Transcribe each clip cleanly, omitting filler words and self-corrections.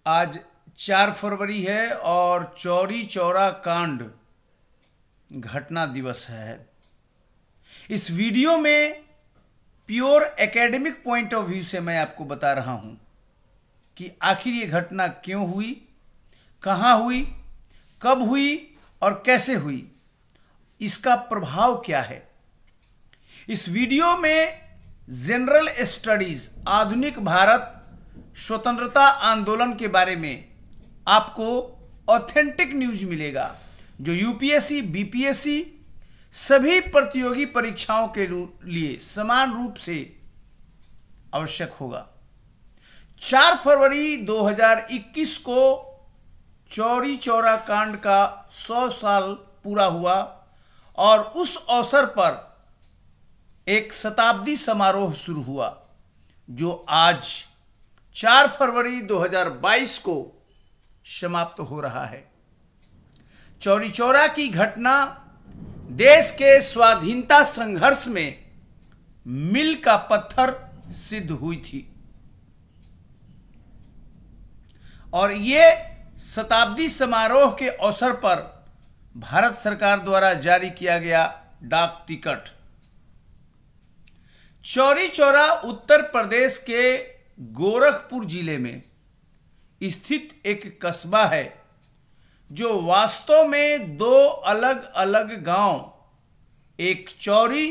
आज 4 फरवरी है और चौरी चौरा कांड घटना दिवस है। इस वीडियो में pure academic point of view से मैं आपको बता रहा हूं कि आखिर ये घटना क्यों हुई, कहां हुई, कब हुई और कैसे हुई, इसका प्रभाव क्या है। इस वीडियो में जनरल स्टडीज आधुनिक भारत स्वतंत्रता आंदोलन के बारे में आपको ऑथेंटिक न्यूज मिलेगा जो यूपीएससी, बीपीएससी सभी प्रतियोगी परीक्षाओं के लिए समान रूप से आवश्यक होगा। 4 फरवरी 2021 को चौरी चौरा कांड का 100 साल पूरा हुआ और उस अवसर पर एक शताब्दी समारोह शुरू हुआ जो आज 4 फरवरी 2022 को समाप्त हो रहा है। चौरी चौरा की घटना देश के स्वाधीनता संघर्ष में मील का पत्थर सिद्ध हुई थी और ये शताब्दी समारोह के अवसर पर भारत सरकार द्वारा जारी किया गया डाक टिकट। चौरी चौरा उत्तर प्रदेश के गोरखपुर जिले में स्थित एक कस्बा है जो वास्तव में दो अलग अलग गांव, एक चौरी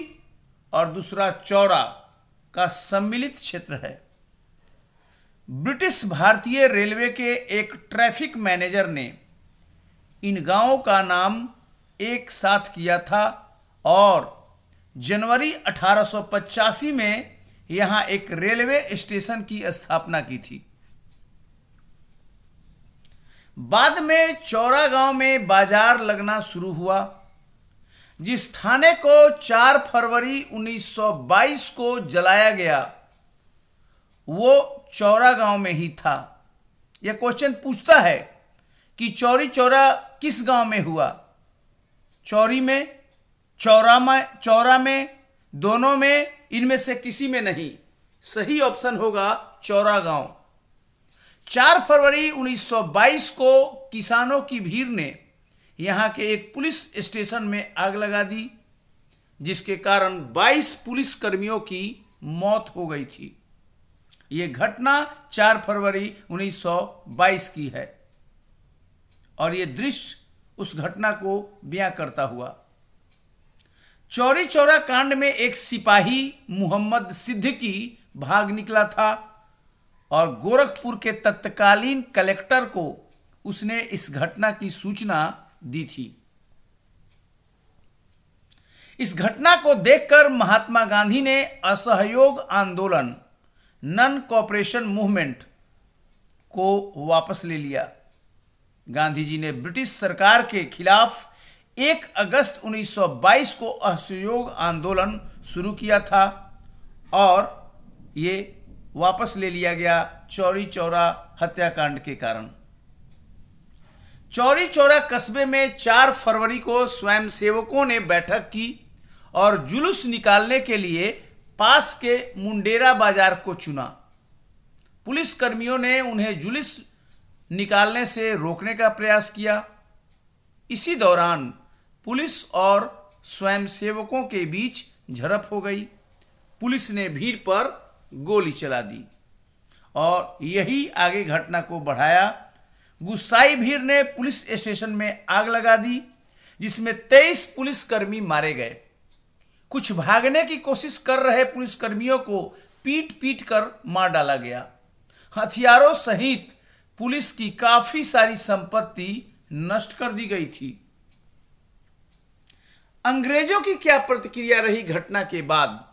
और दूसरा चौरा का सम्मिलित क्षेत्र है। ब्रिटिश भारतीय रेलवे के एक ट्रैफिक मैनेजर ने इन गांवों का नाम एक साथ किया था और जनवरी 1885 में यहां एक रेलवे स्टेशन की स्थापना की थी। बाद में चौरा गांव में बाजार लगना शुरू हुआ। जिस थाने को 4 फरवरी 1922 को जलाया गया वो चौरा गांव में ही था। यह क्वेश्चन पूछता है कि चौरी चौरा किस गांव में हुआ, चौरी में, चौरा में, दोनों में, इनमें से किसी में नहीं। सही ऑप्शन होगा चौरा गांव। 4 फरवरी 1922 को किसानों की भीड़ ने यहां के एक पुलिस स्टेशन में आग लगा दी जिसके कारण 22 पुलिस कर्मियों की मौत हो गई थी। यह घटना 4 फरवरी 1922 की है और यह दृश्य उस घटना को बयां करता हुआ। चौरी चौरा कांड में एक सिपाही मोहम्मद सिद्दीकी भाग निकला था और गोरखपुर के तत्कालीन कलेक्टर को उसने इस घटना की सूचना दी थी। इस घटना को देखकर महात्मा गांधी ने असहयोग आंदोलन, नॉन कोऑपरेशन मूवमेंट को वापस ले लिया। गांधी जी ने ब्रिटिश सरकार के खिलाफ 1 अगस्त 1922 को असहयोग आंदोलन शुरू किया था और ये वापस ले लिया गया चौरी चौरा हत्याकांड के कारण। चौरी चौरा कस्बे में 4 फरवरी को स्वयंसेवकों ने बैठक की और जुलूस निकालने के लिए पास के मुंडेरा बाजार को चुना। पुलिस कर्मियों ने उन्हें जुलूस निकालने से रोकने का प्रयास किया। इसी दौरान पुलिस और स्वयंसेवकों के बीच झड़प हो गई। पुलिस ने भीड़ पर गोली चला दी और यही आगे घटना को बढ़ाया। गुस्साई भीड़ ने पुलिस स्टेशन में आग लगा दी जिसमें 23 पुलिसकर्मी मारे गए। कुछ भागने की कोशिश कर रहे पुलिसकर्मियों को पीट पीट कर मार डाला गया। हथियारों सहित पुलिस की काफी सारी संपत्ति नष्ट कर दी गई थी। अंग्रेजों की क्या प्रतिक्रिया रही घटना के बाद?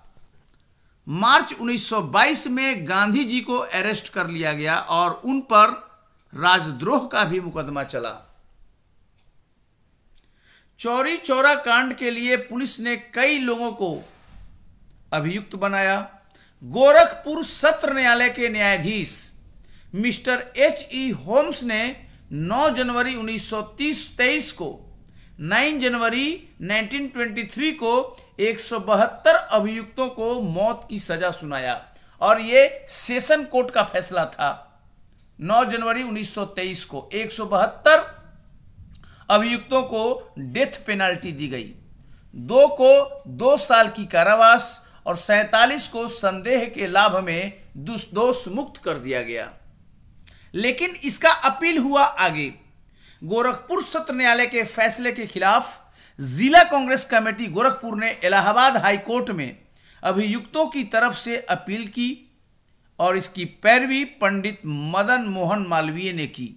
मार्च 1922 में गांधी जी को अरेस्ट कर लिया गया और उन पर राजद्रोह का भी मुकदमा चला। चौरी चौरा कांड के लिए पुलिस ने कई लोगों को अभियुक्त बनाया। गोरखपुर सत्र न्यायालय के न्यायाधीश मिस्टर H.E. होम्स ने 9 जनवरी 1923 को 9 जनवरी 1923 को 172 अभियुक्तों को मौत की सजा सुनाया और यह सेशन कोर्ट का फैसला था। 9 जनवरी 1923 को 172 अभियुक्तों को डेथ पेनल्टी दी गई, 2 को 2 साल की कारावास और 47 को संदेह के लाभ में दोष मुक्त कर दिया गया। लेकिन इसका अपील हुआ आगे। गोरखपुर सत्र न्यायालय के फैसले के खिलाफ जिला कांग्रेस कमेटी गोरखपुर ने इलाहाबाद हाई कोर्ट में अभियुक्तों की तरफ से अपील की और इसकी पैरवी पंडित मदन मोहन मालवीय ने की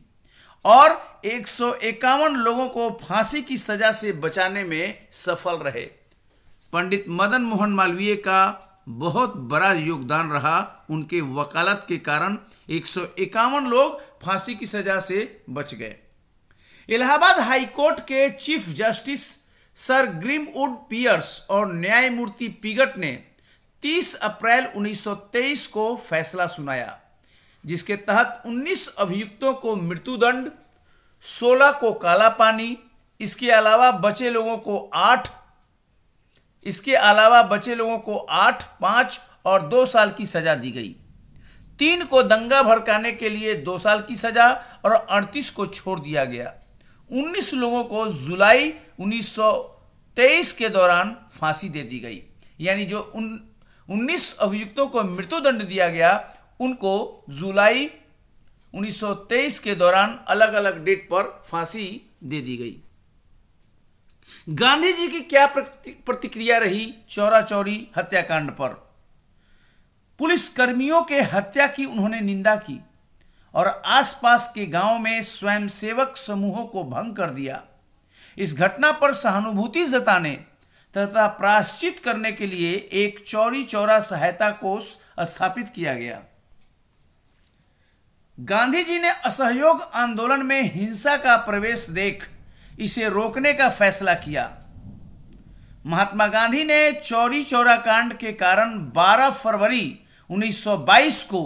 और 151 लोगों को फांसी की सजा से बचाने में सफल रहे। पंडित मदन मोहन मालवीय का बहुत बड़ा योगदान रहा। उनके वकालत के कारण 151 लोग फांसी की सजा से बच गए। इलाहाबाद हाई कोर्ट के चीफ जस्टिस सर ग्रीमवुड पियर्स और न्यायमूर्ति पिगट ने 30 अप्रैल 1923 को फैसला सुनाया, जिसके तहत 19 अभियुक्तों को मृत्युदंड, 16 को काला पानी, इसके अलावा बचे लोगों को 8, 5 और 2 साल की सजा दी गई। 3 को दंगा भड़काने के लिए 2 साल की सजा और 38 को छोड़ दिया गया। 19 लोगों को जुलाई 1923 के दौरान फांसी दे दी गई। यानी जो 19 अभियुक्तों को मृत्युदंड दिया गया, उनको जुलाई 1923 के दौरान अलग अलग डेट पर फांसी दे दी गई। गांधी जी की क्या प्रतिक्रिया रही चौरा चौरी हत्याकांड पर? पुलिस कर्मियों के हत्या की उन्होंने निंदा की और आसपास के गांव में स्वयंसेवक समूहों को भंग कर दिया। इस घटना पर सहानुभूति जताने तथा प्रायश्चित करने के लिए एक चौरी चौरा सहायता कोष स्थापित किया गया। गांधी जी ने असहयोग आंदोलन में हिंसा का प्रवेश देख इसे रोकने का फैसला किया। महात्मा गांधी ने चौरी चौरा कांड के कारण 12 फरवरी 1922 को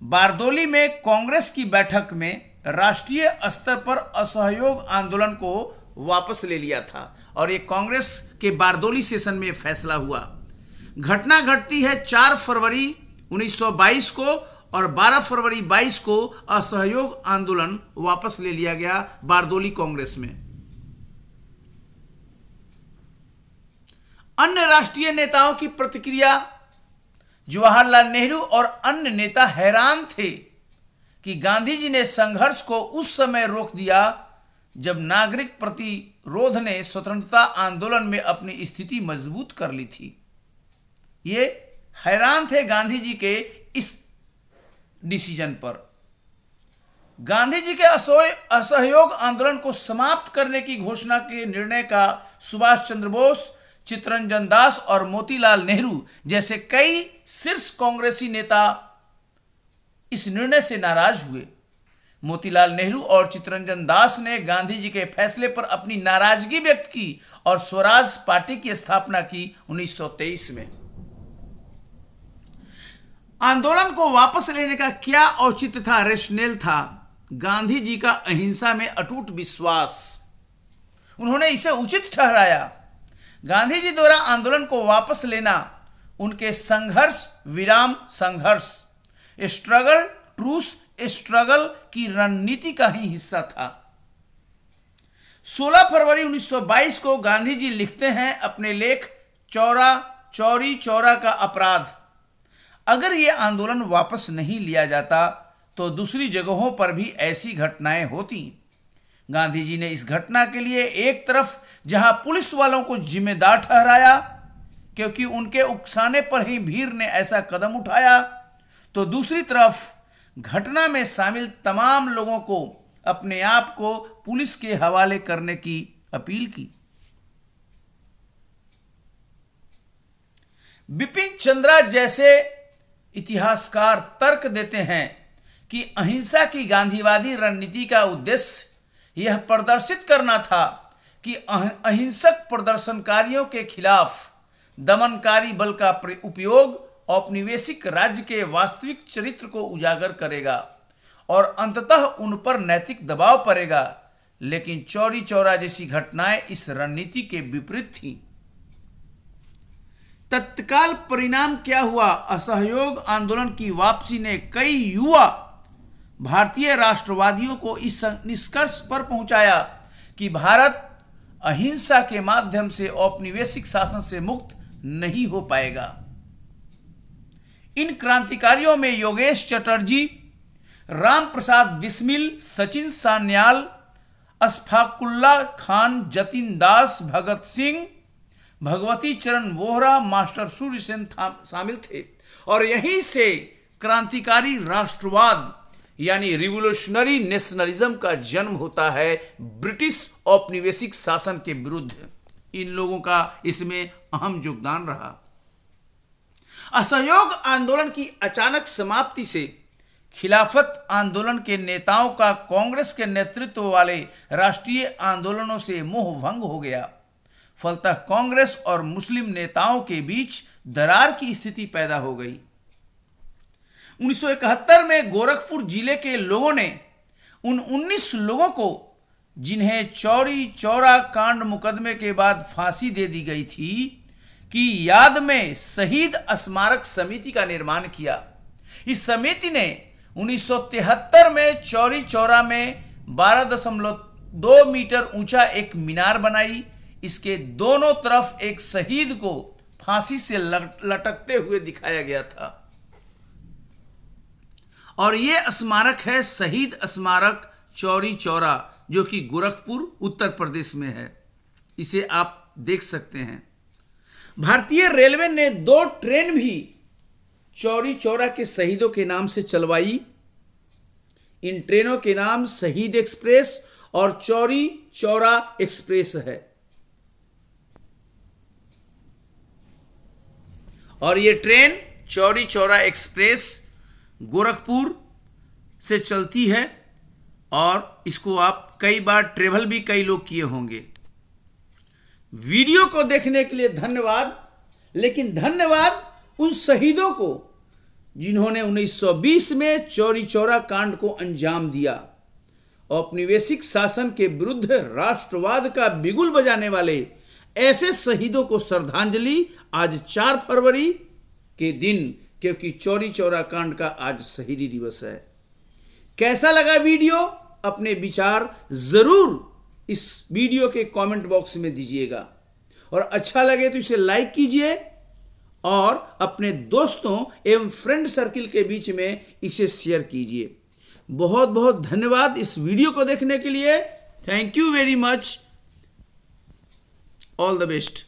बारदोली में कांग्रेस की बैठक में राष्ट्रीय स्तर पर असहयोग आंदोलन को वापस ले लिया था और ये कांग्रेस के बारदोली सेशन में फैसला हुआ। घटना घटती है 4 फरवरी 1922 को और 12 फरवरी 22 को असहयोग आंदोलन वापस ले लिया गया बारदोली कांग्रेस में। अन्य राष्ट्रीय नेताओं की प्रतिक्रिया। जवाहरलाल नेहरू और अन्य नेता हैरान थे कि गांधी जी ने संघर्ष को उस समय रोक दिया जब नागरिक प्रतिरोध ने स्वतंत्रता आंदोलन में अपनी स्थिति मजबूत कर ली थी। ये हैरान थे गांधी जी के इस डिसीजन पर। गांधी जी के असहयोग आंदोलन को समाप्त करने की घोषणा के निर्णय का सुभाष चंद्र बोस, चित्तरंजन दास और मोतीलाल नेहरू जैसे कई शीर्ष कांग्रेसी नेता इस निर्णय से नाराज हुए। मोतीलाल नेहरू और चित्तरंजन दास ने गांधी जी के फैसले पर अपनी नाराजगी व्यक्त की और स्वराज पार्टी की स्थापना की 1923 में। आंदोलन को वापस लेने का क्या औचित्य था, रेशनेल था? गांधी जी का अहिंसा में अटूट विश्वास, उन्होंने इसे उचित ठहराया। गांधी जी द्वारा आंदोलन को वापस लेना उनके संघर्ष विराम संघर्ष, स्ट्रगल ट्रूस स्ट्रगल की रणनीति का ही हिस्सा था। 16 फरवरी 1922 को गांधी जी लिखते हैं अपने लेख चौरी चौरा का अपराध। अगर यह आंदोलन वापस नहीं लिया जाता तो दूसरी जगहों पर भी ऐसी घटनाएं होती। गांधी जी ने इस घटना के लिए एक तरफ जहां पुलिस वालों को जिम्मेदार ठहराया क्योंकि उनके उकसाने पर ही भीड़ ने ऐसा कदम उठाया, तो दूसरी तरफ घटना में शामिल तमाम लोगों को अपने आप को पुलिस के हवाले करने की अपील की। बिपिन चंद्रा जैसे इतिहासकार तर्क देते हैं कि अहिंसा की गांधीवादी रणनीति का उद्देश्य यह प्रदर्शित करना था कि अहिंसक प्रदर्शनकारियों के खिलाफ दमनकारी बल का उपयोग औपनिवेशिक राज्य के वास्तविक चरित्र को उजागर करेगा और अंततः उन पर नैतिक दबाव पड़ेगा। लेकिन चौरी चौरा जैसी घटनाएं इस रणनीति के विपरीत थी। तत्काल परिणाम क्या हुआ? असहयोग आंदोलन की वापसी ने कई युवा भारतीय राष्ट्रवादियों को इस निष्कर्ष पर पहुंचाया कि भारत अहिंसा के माध्यम से औपनिवेशिक शासन से मुक्त नहीं हो पाएगा। इन क्रांतिकारियों में योगेश चटर्जी, राम प्रसाद बिस्मिल, सचिन सान्याल, अशफाकुल्ला खान, जतिन दास, भगत सिंह, भगवती चरण वोहरा, मास्टर सूर्य सेन शामिल थे। और यहीं से क्रांतिकारी राष्ट्रवाद यानी रिवोल्यूशनरी नेशनलिज्म का जन्म होता है ब्रिटिश औपनिवेशिक शासन के विरुद्ध। इन लोगों का इसमें अहम योगदान रहा। असहयोग आंदोलन की अचानक समाप्ति से खिलाफत आंदोलन के नेताओं का कांग्रेस के नेतृत्व वाले राष्ट्रीय आंदोलनों से मोह भंग हो गया। फलतः कांग्रेस और मुस्लिम नेताओं के बीच दरार की स्थिति पैदा हो गई। 1971 में गोरखपुर जिले के लोगों ने उन 19 लोगों को, जिन्हें चौरी चौरा कांड मुकदमे के बाद फांसी दे दी गई थी, की याद में शहीद स्मारक समिति का निर्माण किया। इस समिति ने 1973 में चौरी चौरा में 12.2 मीटर ऊंचा एक मीनार बनाई। इसके दोनों तरफ एक शहीद को फांसी से लटकते हुए दिखाया गया था और यह स्मारक है शहीद स्मारक चौरी चौरा, जो कि गोरखपुर उत्तर प्रदेश में है। इसे आप देख सकते हैं। भारतीय रेलवे ने 2 ट्रेन भी चौरी चौरा के शहीदों के नाम से चलवाई। इन ट्रेनों के नाम शहीद एक्सप्रेस और चौरी चौरा एक्सप्रेस है। और ये ट्रेन चौरी चौरा एक्सप्रेस गोरखपुर से चलती है और इसको आप कई बार ट्रेवल भी कई लोग किए होंगे। वीडियो को देखने के लिए धन्यवाद। लेकिन धन्यवाद उन शहीदों को जिन्होंने 1920 में चौरी चौरा कांड को अंजाम दिया। औपनिवेशिक शासन के विरुद्ध राष्ट्रवाद का बिगुल बजाने वाले ऐसे शहीदों को श्रद्धांजलि आज 4 फरवरी के दिन, क्योंकि चौरी चौरा कांड का आज शहीदी दिवस है। कैसा लगा वीडियो? अपने विचार जरूर इस वीडियो के कमेंट बॉक्स में दीजिएगा और अच्छा लगे तो इसे लाइक कीजिए और अपने दोस्तों एवं फ्रेंड सर्किल के बीच में इसे शेयर कीजिए। बहुत बहुत धन्यवाद इस वीडियो को देखने के लिए। Thank you very much. All the best.